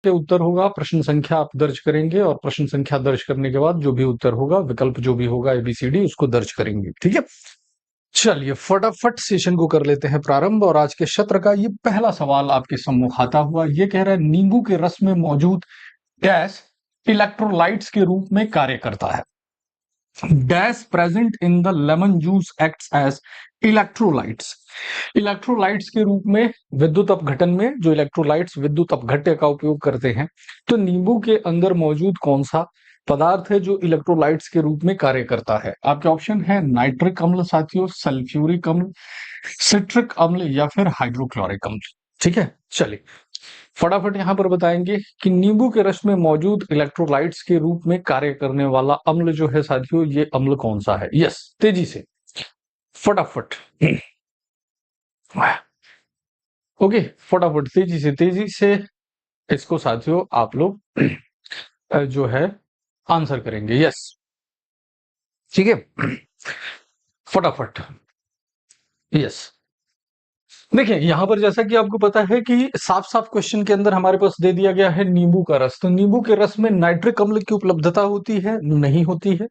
के उत्तर होगा, प्रश्न संख्या आप दर्ज करेंगे और प्रश्न संख्या दर्ज करने के बाद जो भी उत्तर होगा, विकल्प जो भी होगा ABCD, उसको दर्ज करेंगे। ठीक है, चलिए फटाफट सेशन को कर लेते हैं प्रारंभ। और आज के सत्र का ये पहला सवाल आपके सम्मुख आता हुआ ये कह रहा है, नींबू के रस में मौजूद डैश इलेक्ट्रोलाइट्स के रूप में कार्य करता है। डैश present in the lemon juice acts as electrolytes. Electrolytes के रूप में विद्युत अपघटन में जो इलेक्ट्रोलाइट्स विद्युत अपघट्य का उपयोग करते हैं, तो नींबू के अंदर मौजूद कौन सा पदार्थ है जो इलेक्ट्रोलाइट्स के रूप में कार्य करता है? आपके ऑप्शन है नाइट्रिक अम्ल साथियों, सल्फ्यूरिक अम्ल, सिट्रिक अम्ल या फिर हाइड्रोक्लोरिक अम्ल। ठीक है, चलिए फटाफट यहां पर बताएंगे कि नींबू के रस में मौजूद इलेक्ट्रोलाइट्स के रूप में कार्य करने वाला अम्ल जो है साथियों, ये अम्ल कौन सा है? यस, तेजी से फटाफट। ओके, फटाफट तेजी से इसको साथियों आप लोग जो है आंसर करेंगे। यस, ठीक है, फटाफट। यस, देखिए यहां पर जैसा कि आपको पता है कि साफ साफ क्वेश्चन के अंदर हमारे पास दे दिया गया है नींबू का रस। तो नींबू के रस में नाइट्रिक अम्ल की उपलब्धता होती है? नहीं होती है।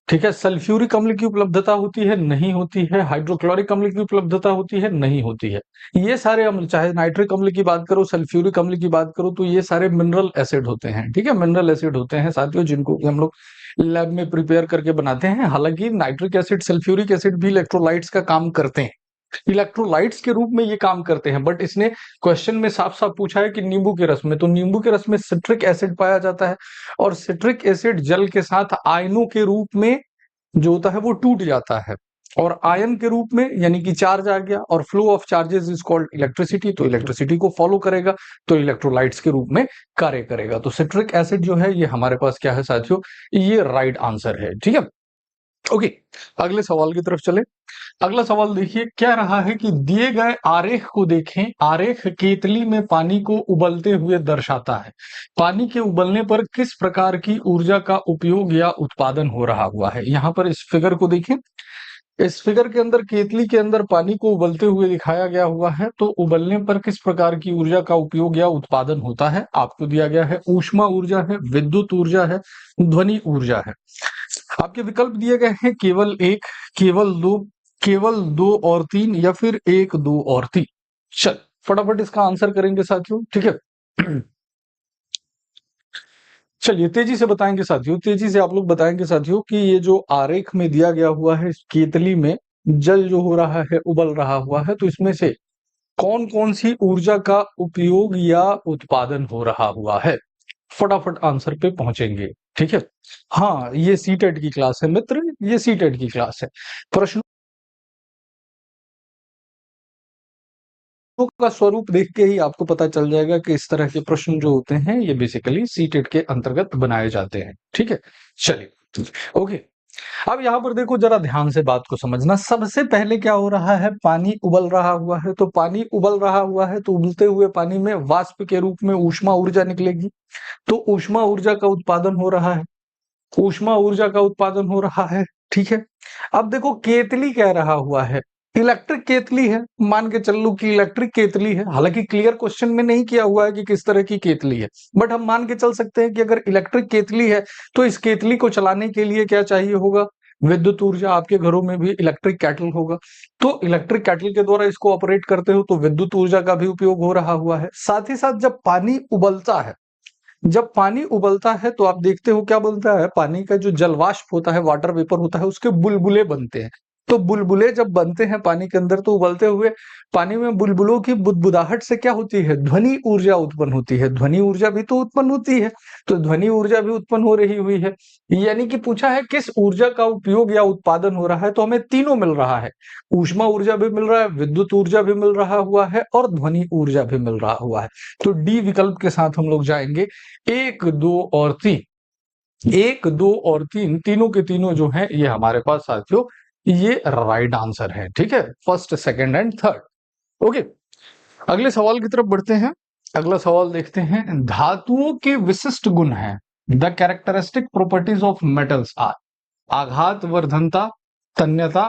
ठीक है, सल्फ्यूरिक अम्ल की उपलब्धता होती है? नहीं होती है। हाइड्रोक्लोरिक अम्ल की उपलब्धता होती है? नहीं होती है। ये सारे अम्ल, चाहे नाइट्रिक अम्ल की बात करो, सल्फ्यूरिक अम्ल की बात करो, तो ये सारे मिनरल एसिड होते हैं। ठीक है, मिनरल एसिड होते हैं साथियों, जिनको हम लोग लैब में प्रिपेयर करके बनाते हैं। हालांकि नाइट्रिक एसिड, सल्फ्यूरिक एसिड भी इलेक्ट्रोलाइट्स का काम करते हैं, इलेक्ट्रोलाइट्स के रूप में ये काम करते हैं। बट इसने क्वेश्चन में साफ साफ पूछा है कि नींबू के रस में, तो नींबू के रस में सिट्रिक एसिड पाया जाता है और सिट्रिक एसिड जल के साथ आयनों के रूप में जो होता है वो टूट जाता है, और आयन के रूप में यानी कि चार्ज आ गया, और flow of charges is called electricity, तो इलेक्ट्रिसिटी को फॉलो करेगा, तो इलेक्ट्रोलाइट्स के रूप में कार्य करेगा। तो सिट्रिक एसिड जो है ये हमारे पास क्या है साथियों, ये राइट आंसर है। ठीक है, ओके, अगले सवाल की तरफ चले। अगला सवाल देखिए, क्या रहा है कि दिए गए आरेख को देखें। आरेख केतली में पानी को उबलते हुए दर्शाता है। पानी के उबलने पर किस प्रकार की ऊर्जा का उपयोग या उत्पादन हो रहा हुआ है? यहां पर इस फिगर को देखें। इस फिगर के अंदर केतली के अंदर पानी को उबलते हुए दिखाया गया हुआ है। तो उबलने पर किस प्रकार की ऊर्जा का उपयोग या उत्पादन होता है? आपको दिया गया है ऊष्मा ऊर्जा है, विद्युत ऊर्जा है, ध्वनि ऊर्जा है। आपके विकल्प दिए गए हैं केवल एक, केवल दो और तीन, या फिर एक, दो और तीन। चल फटाफट इसका आंसर करेंगे साथियों। ठीक है, चलिए तेजी से बताएंगे साथियों, तेजी से आप लोग बताएंगे साथियों कि ये जो आरेख में दिया गया हुआ है, इस केतली में जल जो हो रहा है, उबल रहा हुआ है, तो इसमें से कौन कौन सी ऊर्जा का उपयोग या उत्पादन हो रहा हुआ है? फटाफट आंसर पे पहुंचेंगे। ठीक है, हाँ ये सीटेट की क्लास है मित्र, ये सीटेट की क्लास है। प्रश्न का स्वरूप देख के ही आपको पता चल जाएगा कि इस तरह के प्रश्न जो होते हैं ये बेसिकली सीटेट के अंतर्गत बनाए जाते हैं। ठीक है, चलिए ओके। अब यहाँ पर देखो, जरा ध्यान से बात को समझना। सबसे पहले क्या हो रहा है, पानी उबल रहा हुआ है। तो पानी उबल रहा हुआ है, तो उबलते हुए पानी में वाष्प के रूप में ऊष्मा ऊर्जा निकलेगी, तो ऊष्मा ऊर्जा का उत्पादन हो रहा है, ऊष्मा ऊर्जा का उत्पादन हो रहा है। ठीक है, अब देखो केतली कह रहा हुआ है, इलेक्ट्रिक केतली है, मान के चल लो कि इलेक्ट्रिक केतली है। हालांकि क्लियर क्वेश्चन में नहीं किया हुआ है कि किस तरह की केतली है, बट हम मान के चल सकते हैं कि अगर इलेक्ट्रिक केतली है तो इस केतली को चलाने के लिए क्या चाहिए होगा, विद्युत ऊर्जा। आपके घरों में भी इलेक्ट्रिक कैटल होगा, तो इलेक्ट्रिक कैटल के द्वारा इसको ऑपरेट करते हो, तो विद्युत ऊर्जा का भी उपयोग हो रहा हुआ है। साथ ही साथ जब पानी उबलता है, जब पानी उबलता है तो आप देखते हो क्या बनता है, पानी का जो जलवाष्प होता है, वाटर वेपर होता है, उसके बुलबुले बनते हैं। तो बुलबुले जब बनते हैं पानी के अंदर, तो उबलते हुए पानी में बुलबुलों की बुदबुदाहट से क्या होती है, ध्वनि ऊर्जा उत्पन्न होती है। ध्वनि ऊर्जा भी तो उत्पन्न होती है, तो ध्वनि ऊर्जा भी उत्पन्न हो रही हुई है। यानी कि पूछा है किस ऊर्जा का उपयोग या उत्पादन हो रहा है, तो हमें तीनों मिल रहा है। ऊष्मा ऊर्जा भी मिल रहा है, विद्युत ऊर्जा भी मिल रहा हुआ है, और ध्वनि ऊर्जा भी मिल रहा हुआ है। तो डी विकल्प के साथ हम लोग जाएंगे। एक, दो और तीन, एक, दो और तीन, तीनों के तीनों जो हैं ये हमारे पास साथियों ये राइट आंसर है। ठीक है, first, second and third. Okay, अगले सवाल की तरफ बढ़ते हैं। अगला सवाल देखते हैं, धातुओं के विशिष्ट गुण हैं। The characteristic properties of metals are. आघात वर्धनता, तन्यता,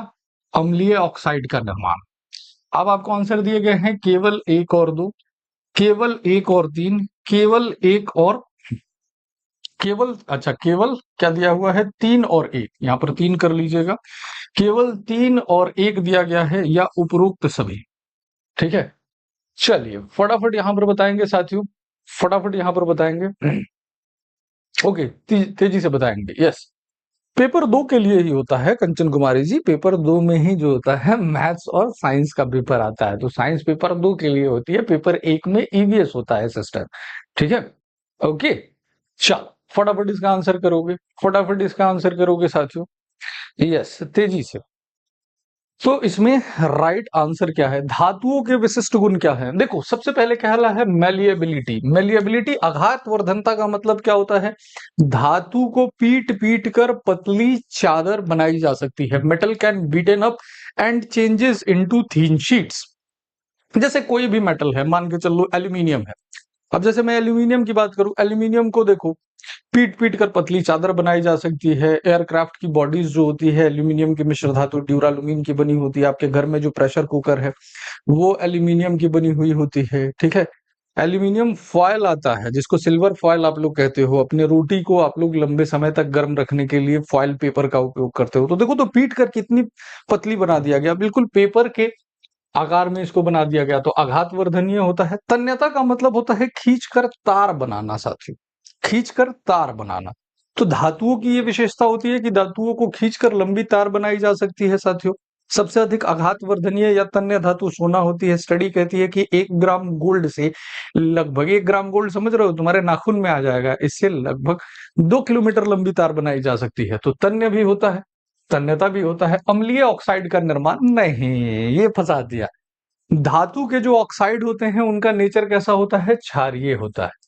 अम्लीय ऑक्साइड का निर्माण। अब आपको आंसर दिए गए हैं केवल एक और दो, केवल एक और तीन, केवल एक और केवल अच्छा केवल क्या दिया हुआ है 3 और 1, यहाँ पर 3 कर लीजिएगा। केवल 3 और 1 दिया गया है या उपरोक्त सभी। ठीक है, चलिए फटाफट यहां पर बताएंगे साथियों, फटाफट यहां पर बताएंगे। ओके, तेजी से बताएंगे। यस, पेपर 2 के लिए ही होता है कंचन कुमारी जी, पेपर 2 में ही जो होता है मैथ्स और साइंस का पेपर आता है, तो साइंस पेपर 2 के लिए होती है, पेपर 1 में ईवीएस होता है सिस्टर। ठीक है, ओके, चलो फटाफट इसका आंसर करोगे, फटाफट इसका आंसर करोगे साथियों। यस, तेजी से। तो इसमें राइट आंसर क्या है? धातुओं के विशिष्ट गुण क्या है? देखो सबसे पहले कहला है मेलिएबिलिटी। मेलिएबिलिटी आघात वर्धनता का मतलब क्या होता है? धातु को पीट पीट कर पतली चादर बनाई जा सकती है। Metal can beaten up and changes into thin sheets. जैसे कोई भी मेटल है, मान के चलो एल्यूमिनियम है। अब जैसे मैं एल्यूमिनियम की बात करूं, एल्यूमिनियम को देखो पीट पीट कर पतली चादर बनाई जा सकती है। एयरक्राफ्ट की बॉडीज जो होती है एल्यूमिनियम की मिश्र धातु ड्यूरालुमीन की बनी होती है। आपके घर में जो प्रेशर कुकर है वो एल्यूमिनियम की बनी हुई होती है। ठीक है, एल्यूमिनियम फॉयल आता है जिसको सिल्वर फॉयल आप लोग कहते हो। अपने रोटी को आप लोग लंबे समय तक गर्म रखने के लिए फॉयल पेपर का उपयोग करते हो। तो देखो, तो पीट कर कितनी पतली बना दिया गया, बिल्कुल पेपर के आकार में इसको बना दिया गया। तो आघात वर्धनीय होता है। तन्यता का मतलब होता है खींचकर तार बनाना साथियों, खींचकर तार बनाना। तो धातुओं की ये विशेषता होती है कि धातुओं को खींचकर लंबी तार बनाई जा सकती है साथियों। सबसे अधिक आघात वर्धनीय या तन्य धातु सोना होती है। स्टडी कहती है कि 1 ग्राम गोल्ड से लगभग 1 ग्राम गोल्ड, समझ रहे हो, तुम्हारे नाखून में आ जाएगा, इससे लगभग 2 किलोमीटर लंबी तार बनाई जा सकती है। तो तन्य भी होता है, तन्यता भी होता है। अम्लीय ऑक्साइड का निर्माण नहीं, ये फंसा दिया। धातु के जो ऑक्साइड होते हैं उनका नेचर कैसा होता है? क्षारीय होता है।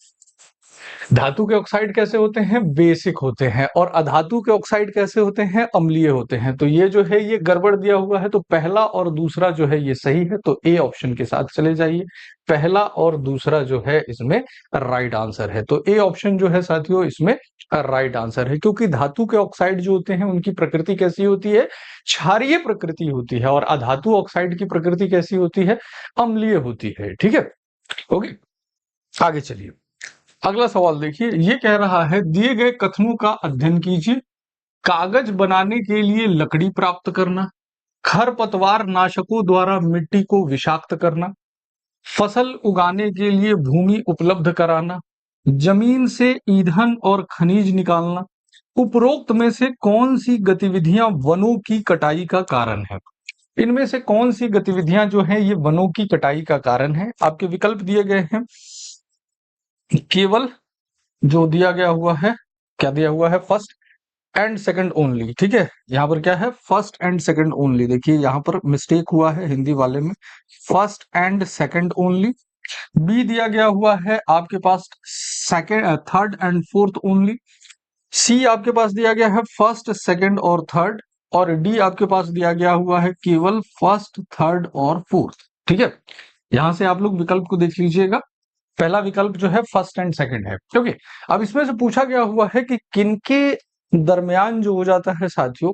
धातु के ऑक्साइड कैसे होते हैं? बेसिक होते हैं। और अधातु के ऑक्साइड कैसे होते हैं? अम्लीय होते हैं। तो ये जो है ये गड़बड़ दिया हुआ है, तो पहला और दूसरा जो है ये सही है, तो ए ऑप्शन के साथ चले जाइए। पहला और दूसरा जो है इसमें राइट आंसर है। तो ए ऑप्शन जो है साथियों इसमें राइट आंसर है, क्योंकि धातु के ऑक्साइड जो होते हैं उनकी प्रकृति कैसी होती है? क्षारीय प्रकृति होती है। और अधातु ऑक्साइड की प्रकृति कैसी होती है? अम्लीय होती है। ठीक है, ओके, आगे चलिए। अगला सवाल देखिए, ये कह रहा है दिए गए कथनों का अध्ययन कीजिए। कागज बनाने के लिए लकड़ी प्राप्त करना, खरपतवार नाशकों द्वारा मिट्टी को विषाक्त करना, फसल उगाने के लिए भूमि उपलब्ध कराना, जमीन से ईंधन और खनिज निकालना। उपरोक्त में से कौन सी गतिविधियां वनों की कटाई का कारण है? इनमें से कौन सी गतिविधियां जो है ये वनों की कटाई का कारण है? आपके विकल्प दिए गए हैं। केवल जो दिया गया हुआ है, क्या दिया हुआ है? First and second only. ठीक है, यहाँ पर क्या है? First and second only. देखिए यहाँ पर मिस्टेक हुआ है हिंदी वाले में, first and second only. B दिया गया हुआ है आपके पास second, third and fourth only. C आपके पास दिया गया है फर्स्ट, सेकंड और थर्ड। और डी आपके पास दिया गया हुआ है केवल फर्स्ट, थर्ड और फोर्थ। ठीक है, यहां से आप लोग विकल्प को देख लीजिएगा। पहला विकल्प जो है फर्स्ट एंड सेकंड है। ओके, अब इसमें से पूछा गया हुआ है कि किनके दरमियान जो हो जाता है साथियों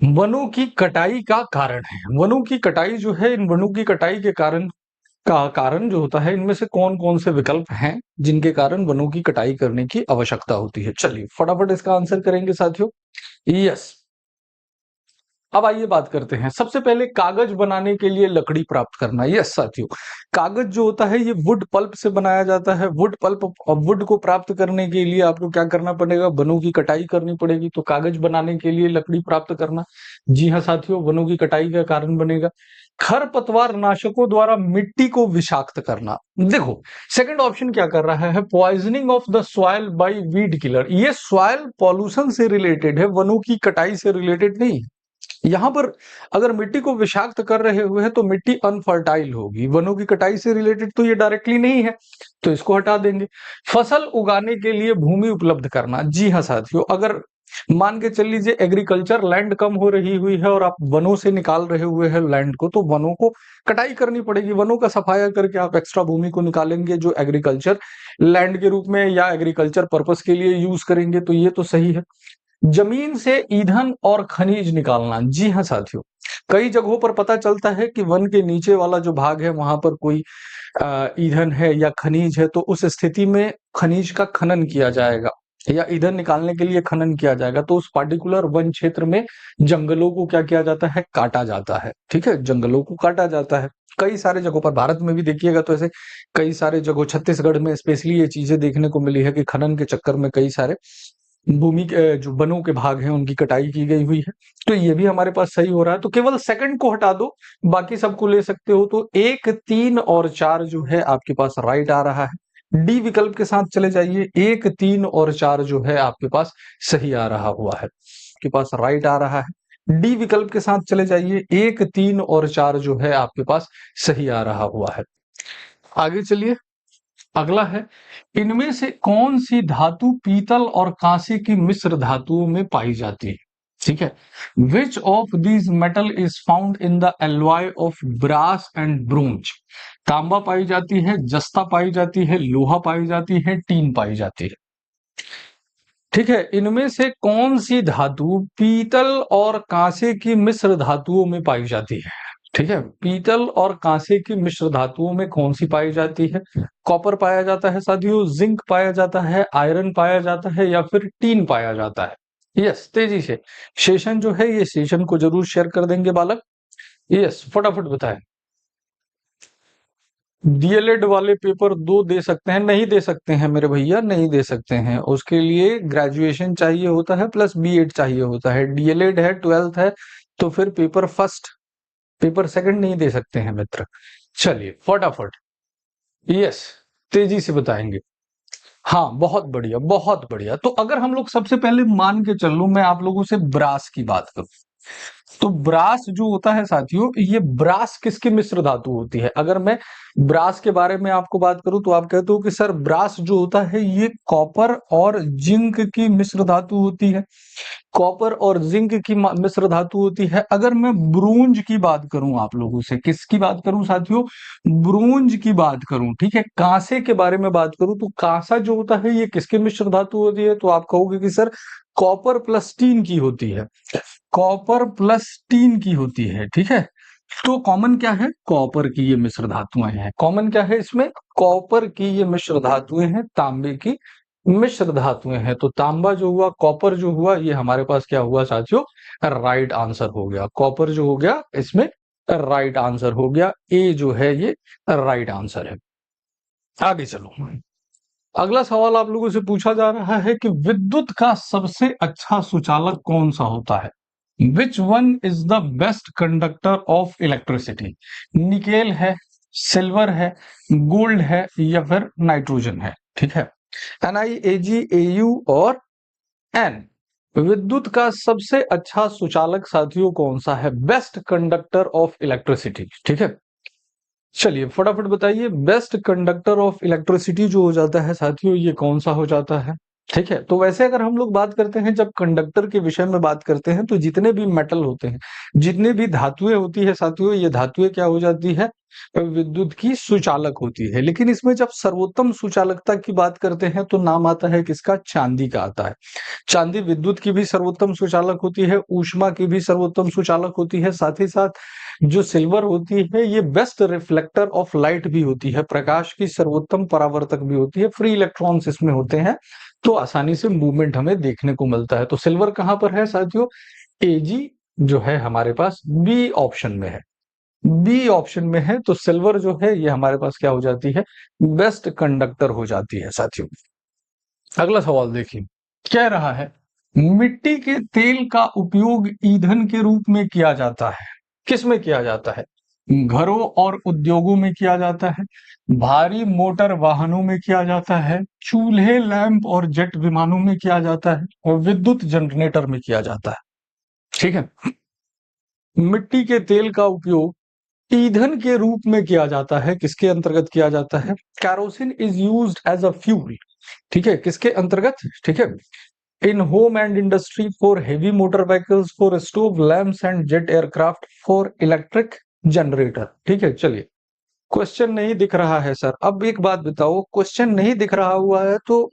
वनों की कटाई का कारण है। वनों की कटाई जो है, इन वनों की कटाई के कारण जो होता है, इनमें से कौन कौन से विकल्प हैं जिनके कारण वनों की कटाई करने की आवश्यकता होती है? चलिए फटाफट इसका आंसर करेंगे साथियों। यस, अब आइए बात करते हैं। सबसे पहले कागज बनाने के लिए लकड़ी प्राप्त करना। यस साथियों, कागज जो होता है ये वुड पल्प से बनाया जाता है। वुड पल्प और वुड को प्राप्त करने के लिए आपको क्या करना पड़ेगा? वनों की कटाई करनी पड़ेगी। तो कागज बनाने के लिए लकड़ी प्राप्त करना, जी हाँ साथियों, वनों की कटाई का कारण बनेगा। खरपतवार नाशकों द्वारा मिट्टी को विषाक्त करना। देखो सेकंड ऑप्शन क्या कर रहा है? Poisoning of the soil by weed killer. ये सॉइल पॉल्यूशन से रिलेटेड है, वनों की कटाई से रिलेटेड नहीं है। यहां पर अगर मिट्टी को विषाक्त कर रहे हुए हैं तो मिट्टी अनफर्टाइल होगी। वनों की कटाई से रिलेटेड तो ये डायरेक्टली नहीं है, तो इसको हटा देंगे। फसल उगाने के लिए भूमि उपलब्ध करना, जी हाँ साथियों, अगर मान के चल लीजिए एग्रीकल्चर लैंड कम हो रही हुई है और आप वनों से निकाल रहे हुए हैं लैंड को, तो वनों को कटाई करनी पड़ेगी। वनों का सफाया करके आप एक्स्ट्रा भूमि को निकालेंगे जो एग्रीकल्चर लैंड के रूप में या एग्रीकल्चर पर्पस के लिए यूज करेंगे, तो ये तो सही है। जमीन से ईंधन और खनिज निकालना, जी हाँ साथियों, कई जगहों पर पता चलता है कि वन के नीचे वाला जो भाग है वहां पर कोई ईंधन है या खनिज है, तो उस स्थिति में खनिज का खनन किया जाएगा या ईंधन निकालने के लिए खनन किया जाएगा, तो उस पार्टिकुलर वन क्षेत्र में जंगलों को क्या किया जाता है, काटा जाता है। ठीक है, जंगलों को काटा जाता है। कई सारे जगहों पर भारत में भी देखिएगा तो ऐसे कई सारे जगहों, छत्तीसगढ़ में स्पेशली ये चीजें देखने को मिली है कि खनन के चक्कर में कई सारे भूमि के जो वनों के भाग हैं उनकी कटाई की गई हुई है। तो ये भी हमारे पास सही हो रहा है। तो केवल सेकंड को हटा दो, बाकी सबको ले सकते हो। तो 1, 3 और 4 जो है आपके पास राइट आ रहा है। डी विकल्प के साथ चले जाइए, 1, 3 और 4 जो है आपके पास सही आ रहा हुआ है, आपके पास राइट आ रहा है। डी विकल्प के साथ चले जाइए, 1, 3 और 4 जो है आपके पास सही आ रहा हुआ है। आगे चलिए, अगला है, इनमें से कौन सी धातु पीतल और कांसे की मिश्र धातुओं में पाई जाती है? ठीक है, which of these metal is found in the alloy of brass and bronze? तांबा पाई जाती है, जस्ता पाई जाती है, लोहा पाई जाती है, टीन पाई जाती है। ठीक है, इनमें से कौन सी धातु पीतल और कांसे की मिश्र धातुओं में पाई जाती है? ठीक है, पीतल और कांसे की मिश्र धातुओं में कौन सी पाई जाती है? कॉपर पाया जाता है साथियों, जिंक पाया जाता है, आयरन पाया जाता है या फिर टीन पाया जाता है? यस, तेजी से सेशन जो है, ये सेशन को जरूर शेयर कर देंगे बालक। यस, फटाफट बताएं। डीएलएड वाले पेपर 2 दे सकते हैं? नहीं दे सकते हैं मेरे भैया, नहीं दे सकते हैं। उसके लिए ग्रेजुएशन चाहिए होता है प्लस बीएड चाहिए होता है। डीएलएड है, 12th है, तो फिर पेपर फर्स्ट, पेपर सेकंड नहीं दे सकते हैं मित्र। चलिए फटाफट, यस, तेजी से बताएंगे। हाँ, बहुत बढ़िया, बहुत बढ़िया। तो अगर हम लोग सबसे पहले मान के चल लूं, मैं आप लोगों से ब्रास की बात करूं, तो ब्रास जो होता है साथियों, ये ब्रास किसकी मिश्र धातु होती है? अगर मैं ब्रास के बारे में आपको बात करूं तो आप कहते हो कि सर ब्रास जो होता है ये कॉपर और जिंक की मिश्र धातु होती है। कॉपर और जिंक की मिश्र धातु होती है। अगर मैं ब्रोंज की बात करूं आप लोगों से, किसकी बात करूं साथियों? ब्रोंज की बात करूं, ठीक है, कांसे के बारे में बात करूं, तो कांसा जो होता है ये किसकी मिश्र धातु होती है? तो आप कहोगे कि सर कॉपर प्लस टीन की होती है, कॉपर प्लस टीन की होती है। ठीक है, तो कॉमन क्या है? कॉपर की ये मिश्र धातुएं हैं। कॉमन क्या है इसमें? कॉपर की ये मिश्र धातुएं हैं, तांबे की मिश्र धातुएं हैं। तो तांबा जो हुआ, कॉपर जो हुआ, ये हमारे पास क्या हुआ साथियों? राइट आंसर हो गया। कॉपर जो हो गया इसमें राइट आंसर हो गया। ए जो है ये राइट आंसर है। आगे चलो, अगला सवाल आप लोगों से पूछा जा रहा है कि विद्युत का सबसे अच्छा सुचालक कौन सा होता है? Which one is the best conductor of electricity? Nickel है, सिल्वर है, गोल्ड है या फिर नाइट्रोजन है? ठीक है, NiAgAu और N। विद्युत का सबसे अच्छा सुचालक साथियों कौन सा है? Best conductor of electricity. ठीक है, चलिए फटाफट बताइए, बेस्ट कंडक्टर ऑफ इलेक्ट्रिसिटी जो हो जाता है साथियों, ये कौन सा हो जाता है? ठीक है, तो वैसे अगर हम लोग बात करते हैं, जब कंडक्टर के विषय में बात करते हैं, तो जितने भी मेटल होते हैं, जितने भी धातुएं होती है साथियों, ये धातुएं क्या हो जाती है? विद्युत की सुचालक होती है। लेकिन इसमें जब सर्वोत्तम सुचालकता की बात करते हैं तो नाम आता है किसका? चांदी का आता है। चांदी विद्युत की भी सर्वोत्तम सुचालक होती है, ऊष्मा की भी सर्वोत्तम सुचालक होती है, साथ ही साथ जो सिल्वर होती है ये बेस्ट रिफ्लेक्टर ऑफ लाइट भी होती है, प्रकाश की सर्वोत्तम परावर्तक भी होती है। फ्री इलेक्ट्रॉन्स इसमें होते हैं, तो आसानी से मूवमेंट हमें देखने को मिलता है। तो सिल्वर कहां पर है साथियों? एजी जो है हमारे पास बी ऑप्शन में है, बी ऑप्शन में है। तो सिल्वर जो है ये हमारे पास क्या हो जाती है? बेस्ट कंडक्टर हो जाती है साथियों। अगला सवाल देखिए, कह रहा है मिट्टी के तेल का उपयोग ईंधन के रूप में किया जाता है। किस में किया जाता है? घरों और उद्योगों में किया जाता है, भारी मोटर वाहनों में किया जाता है, चूल्हे, लैंप और जेट विमानों में किया जाता है और विद्युत जनरेटर में किया जाता है। ठीक है, मिट्टी के तेल का उपयोग ईंधन के रूप में किया जाता है। किसके अंतर्गत किया जाता है? Kerosene is used as a fuel. ठीक है, किसके अंतर्गत? ठीक है, in home and industry, for heavy motor vehicles, for stove lamps and jet aircraft, for electric generator. ठीक है, चलिए, क्वेश्चन नहीं दिख रहा है सर। अब एक बात बताओ, क्वेश्चन नहीं दिख रहा हुआ है तो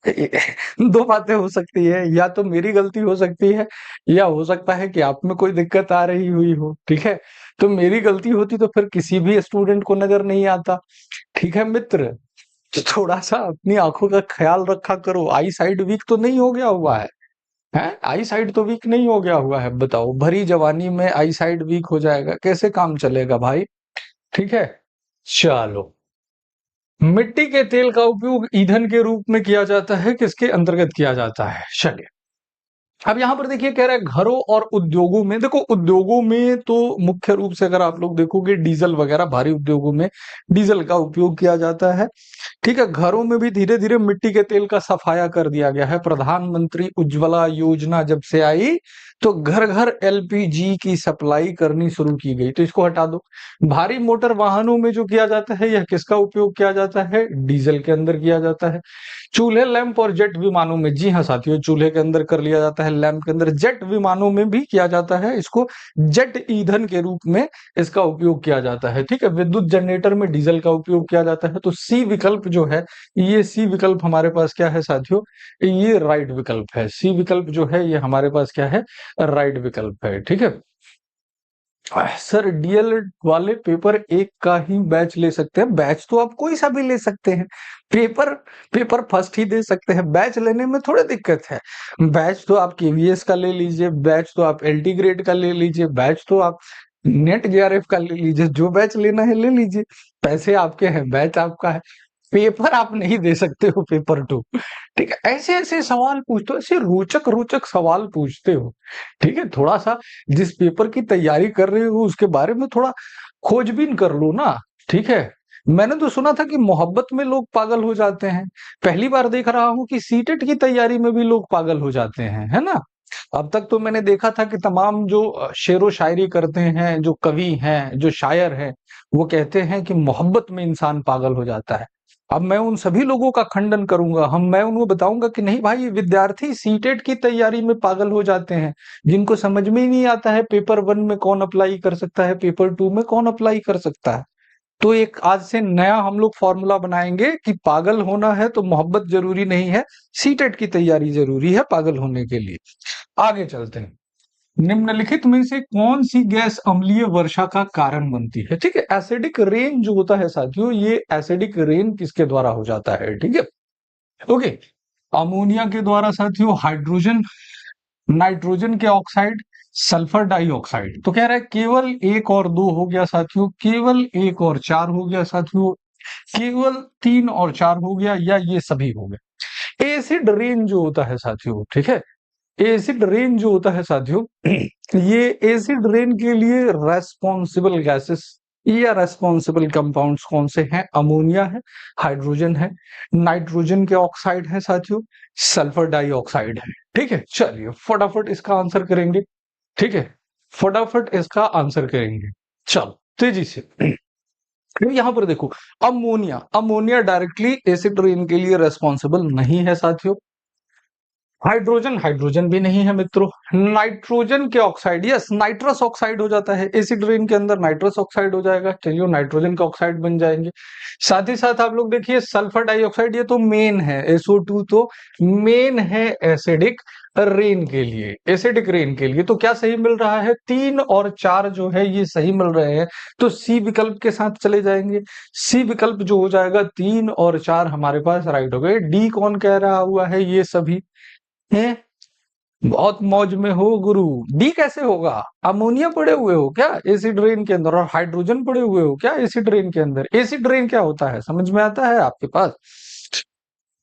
दो बातें हो सकती है, या तो मेरी गलती हो सकती है या हो सकता है कि आप में कोई दिक्कत आ रही हुई हो। ठीक है, तो मेरी गलती होती तो फिर किसी भी स्टूडेंट को नजर नहीं आता। ठीक है मित्र, तो थोड़ा सा अपनी आंखों का ख्याल रखा करो। आई साइड वीक तो नहीं हो गया हुआ है? हैं? आई साइड तो वीक नहीं हो गया हुआ है? बताओ, भरी जवानी में आई साइड वीक हो जाएगा, कैसे काम चलेगा भाई? ठीक है, चलो। मिट्टी के तेल का उपयोग ईंधन के रूप में किया जाता है, किसके अंतर्गत किया जाता है? चलिए, अब यहां पर देखिए, कह रहा है घरों और उद्योगों में। देखो, उद्योगों में तो मुख्य रूप से अगर आप लोग देखोगे, डीजल वगैरह भारी उद्योगों में डीजल का उपयोग किया जाता है। ठीक है, घरों में भी धीरे धीरे मिट्टी के तेल का सफाया कर दिया गया है। प्रधानमंत्री उज्ज्वला योजना जब से आई, तो घर घर एलपीजी की सप्लाई करनी शुरू की गई, तो इसको हटा दो। भारी मोटर वाहनों में जो किया जाता है, यह किसका उपयोग किया जाता है? डीजल के अंदर किया जाता है। चूल्हे, लैंप और जेट विमानों में, जी हाँ साथियों, चूल्हे के अंदर कर लिया जाता है, लैंप के अंदर, जेट विमानों में भी किया जाता है। इसको जेट ईंधन के रूप में इसका उपयोग किया जाता है। ठीक है, विद्युत जनरेटर में डीजल का उपयोग किया जाता है। तो सी विकल्प जो है, ये सी विकल्प हमारे पास क्या है साथियों? ये राइट विकल्प है। सी विकल्प जो है ये हमारे पास क्या है? राइट विकल्प है। ठीक है सर, डीएलएड वाले पेपर एक का ही बैच ले सकते हैं? बैच तो आप कोई सा भी ले सकते हैं। पेपर पेपर फर्स्ट ही दे सकते हैं, बैच लेने में थोड़ी दिक्कत है। बैच तो आप केवीएस का ले लीजिए, बैच तो आप एलटी ग्रेड का ले लीजिए, बैच तो आप नेट जेआरएफ का ले लीजिए, जो बैच लेना है ले लीजिए। पैसे आपके हैं, बैच आपका है। पेपर आप नहीं दे सकते हो, पेपर टू। ठीक है, ऐसे ऐसे सवाल पूछते हो, ऐसे रोचक रोचक सवाल पूछते हो। ठीक है, थोड़ा सा जिस पेपर की तैयारी कर रहे हो उसके बारे में थोड़ा खोजबीन कर लो ना। ठीक है, मैंने तो सुना था कि मोहब्बत में लोग पागल हो जाते हैं। पहली बार देख रहा हूं कि सीटेट की तैयारी में भी लोग पागल हो जाते हैं, है ना? अब तक तो मैंने देखा था कि तमाम जो शेरो शायरी करते हैं, जो कवि हैं, जो शायर हैं, वो कहते हैं कि मोहब्बत में इंसान पागल हो जाता है। अब मैं उन सभी लोगों का खंडन करूंगा। मैं उनको बताऊंगा कि नहीं भाई, विद्यार्थी सीटेट की तैयारी में पागल हो जाते हैं, जिनको समझ में ही नहीं आता है पेपर वन में कौन अप्लाई कर सकता है, पेपर टू में कौन अप्लाई कर सकता है। तो एक आज से नया हम लोग फॉर्मूला बनाएंगे कि पागल होना है तो मोहब्बत जरूरी नहीं है, सीटेट की तैयारी जरूरी है पागल होने के लिए। आगे चलते हैं। निम्नलिखित में से कौन सी गैस अम्लीय वर्षा का कारण बनती है? ठीक है, एसिडिक रेन जो होता है साथियों, ये एसिडिक रेन किसके द्वारा हो जाता है? ठीक है, ओके। अमोनिया के द्वारा साथियों, हाइड्रोजन, नाइट्रोजन के ऑक्साइड, सल्फर डाइऑक्साइड। तो कह रहा है केवल एक और दो हो गया साथियों, केवल एक और चार हो गया साथियों, केवल तीन और चार हो गया, या ये सभी हो गए। एसिड रेन जो होता है साथियों, ठीक है, एसिड रेन जो होता है साथियों, ये एसिड रेन के लिए रेस्पॉन्सिबल गैसेस या रेस्पॉन्सिबल कंपाउंड्स कौन से हैं? अमोनिया है, हाइड्रोजन है, नाइट्रोजन के ऑक्साइड है साथियों, सल्फर डाइऑक्साइड है। ठीक है, चलिए फटाफट इसका आंसर करेंगे। ठीक है, फटाफट इसका आंसर करेंगे, चलो तेजी से। यहां पर देखो, ammonia, ammonia directly acid rain के लिए रेस्पॉन्सिबल नहीं है साथियों। हाइड्रोजन, हाइड्रोजन भी नहीं है मित्रों। नाइट्रोजन के ऑक्साइड, यस, नाइट्रस ऑक्साइड हो जाता है एसिड रेन के अंदर, नाइट्रस ऑक्साइड हो जाएगा, चलिए नाइट्रोजन का ऑक्साइड बन जाएंगे। साथ ही साथ आप लोग देखिए, सल्फर डाइऑक्साइड, ये तो मेन है, SO2 तो मेन है एसिडिक रेन के लिए, एसिडिक रेन के लिए। तो क्या सही मिल रहा है? तीन और चार जो है ये सही मिल रहे हैं, तो सी विकल्प के साथ चले जाएंगे। सी विकल्प जो हो जाएगा, तीन और चार हमारे पास राइट हो गए। डी कौन कह रहा हुआ है? ये सभी हैं। बहुत मौज में हो गुरु। डी कैसे होगा? अमोनिया पड़े हुए हो क्या एसिड रेन के अंदर, और हाइड्रोजन पड़े हुए हो क्या एसिड रेन के अंदर? एसिड रेन क्या होता है, समझ में आता है आपके पास?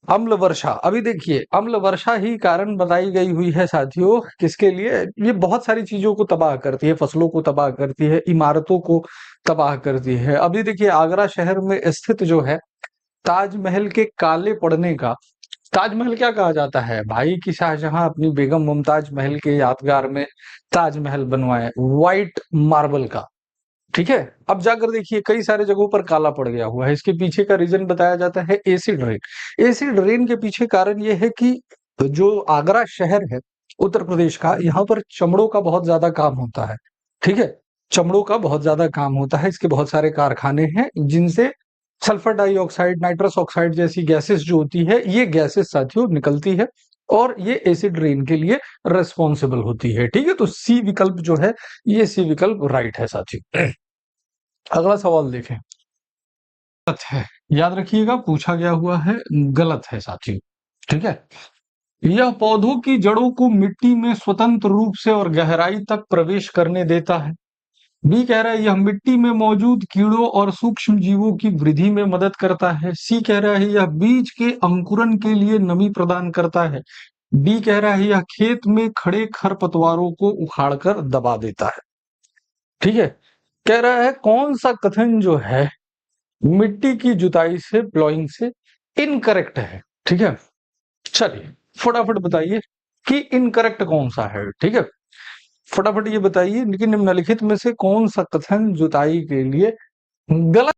अम्ल वर्षा, अभी देखिए, अम्ल वर्षा ही कारण बताई गई हुई है साथियों, किसके लिए? ये बहुत सारी चीजों को तबाह करती है, फसलों को तबाह करती है, इमारतों को तबाह करती है। अभी देखिए, आगरा शहर में स्थित जो है ताजमहल के काले पड़ने का, ताजमहल क्या कहा जाता है भाई? कि शाहजहां अपनी बेगम मुमताज महल के यादगार में ताजमहल बनवाए व्हाइट मार्बल का। ठीक है, अब जाकर देखिए कई सारे जगहों पर काला पड़ गया हुआ है। इसके पीछे का रीजन बताया जाता है एसिड रेन। एसिड रेन के पीछे कारण ये है कि जो आगरा शहर है उत्तर प्रदेश का, यहाँ पर चमड़ों का बहुत ज्यादा काम होता है। ठीक है, चमड़ों का बहुत ज्यादा काम होता है, इसके बहुत सारे कारखाने हैं जिनसे सल्फर डाइऑक्साइड, नाइट्रस ऑक्साइड जैसी गैसेस जो होती है, ये गैसेस साथियों निकलती है। और ये एसिड रेन के लिए रेस्पॉन्सिबल होती है। ठीक है, तो सी विकल्प जो है, ये सी विकल्प राइट है साथी। अगला सवाल देखें। गलत है, याद रखिएगा, पूछा गया हुआ है, गलत है साथी। ठीक है, यह पौधों की जड़ों को मिट्टी में स्वतंत्र रूप से और गहराई तक प्रवेश करने देता है। बी कह रहा है यह मिट्टी में मौजूद कीड़ों और सूक्ष्म जीवों की वृद्धि में मदद करता है। सी कह रहा है यह बीज के अंकुरन के लिए नमी प्रदान करता है। डी कह रहा है यह खेत में खड़े खरपतवारों को उखाड़कर दबा देता है। ठीक है, कह रहा है कौन सा कथन जो है मिट्टी की जुताई से, प्लॉइंग से इनकरेक्ट है। ठीक है, चलिए फटाफट बताइए कि इनकरेक्ट कौन सा है। ठीक है, फटाफट ये बताइए कि निम्नलिखित में से कौन सा कथन जुताई के लिए गलत